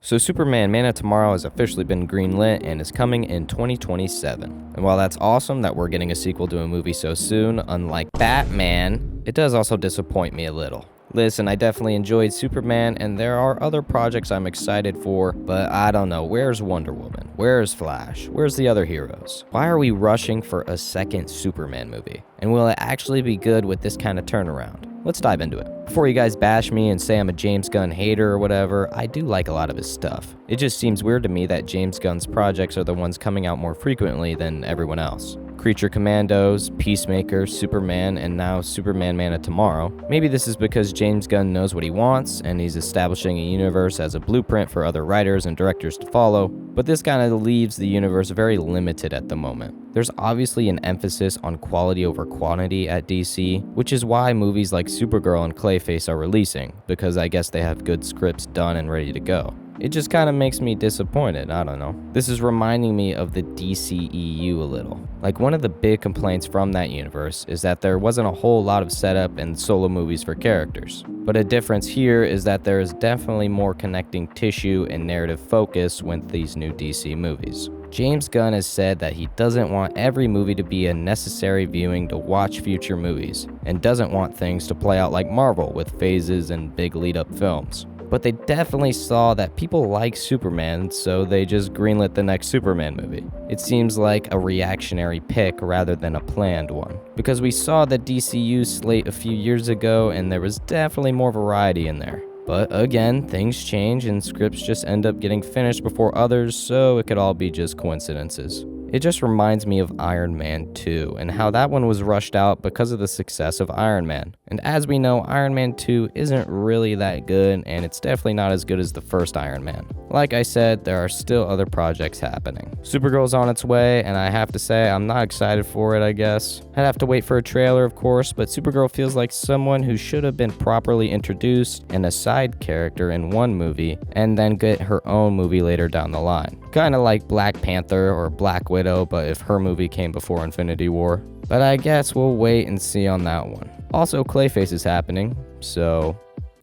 So Superman Man of Tomorrow has officially been greenlit and is coming in 2027. And while that's awesome that we're getting a sequel to a movie so soon, unlike Batman, it does also disappoint me a little. Listen, I definitely enjoyed Superman, and there are other projects I'm excited for, but I don't know, where's Wonder Woman? Where's Flash? Where's the other heroes? Why are we rushing for a second Superman movie? And will it actually be good with this kind of turnaround? Let's dive into it. Before you guys bash me and say I'm a James Gunn hater or whatever, I do like a lot of his stuff. It just seems weird to me that James Gunn's projects are the ones coming out more frequently than everyone else. Creature Commandos, Peacemaker, Superman, and now Superman Man of Tomorrow. Maybe this is because James Gunn knows what he wants, and he's establishing a universe as a blueprint for other writers and directors to follow, but this kind of leaves the universe very limited at the moment. There's obviously an emphasis on quality over quantity at DC, which is why movies like Supergirl and Clayface are releasing, because I guess they have good scripts done and ready to go. It just kind of makes me disappointed, I don't know. This is reminding me of the DCEU a little. Like, one of the big complaints from that universe is that there wasn't a whole lot of setup and solo movies for characters. But a difference here is that there is definitely more connecting tissue and narrative focus with these new DC movies. James Gunn has said that he doesn't want every movie to be a necessary viewing to watch future movies, and doesn't want things to play out like Marvel with phases and big lead-up films. But they definitely saw that people like Superman, so they just greenlit the next Superman movie. It seems like a reactionary pick rather than a planned one. Because we saw the DCU slate a few years ago, and there was definitely more variety in there. But again, things change and scripts just end up getting finished before others, so it could all be just coincidences. It just reminds me of Iron Man 2 and how that one was rushed out because of the success of Iron Man. And as we know, Iron Man 2 isn't really that good, and it's definitely not as good as the first Iron Man. Like I said, there are still other projects happening. Supergirl's on its way, and I have to say, I'm not excited for it, I guess. I'd have to wait for a trailer, of course, but Supergirl feels like someone who should have been properly introduced and a side character in one movie, and then get her own movie later down the line. Kinda like Black Panther or Black Widow, but if her movie came before Infinity War. But I guess we'll wait and see on that one. Also, Clayface is happening, so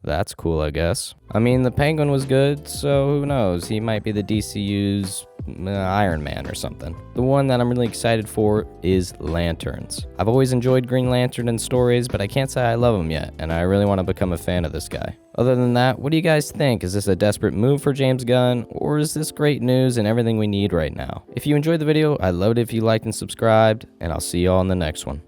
that's cool, I guess. I mean, the Penguin was good, so who knows? He might be the DCU's Iron Man or something. The one that I'm really excited for is Lanterns. I've always enjoyed Green Lantern and stories, but I can't say I love him yet, and I really want to become a fan of this guy. Other than that, what do you guys think? Is this a desperate move for James Gunn, or is this great news and everything we need right now? If you enjoyed the video, I'd love it if you liked and subscribed, and I'll see you all in the next one.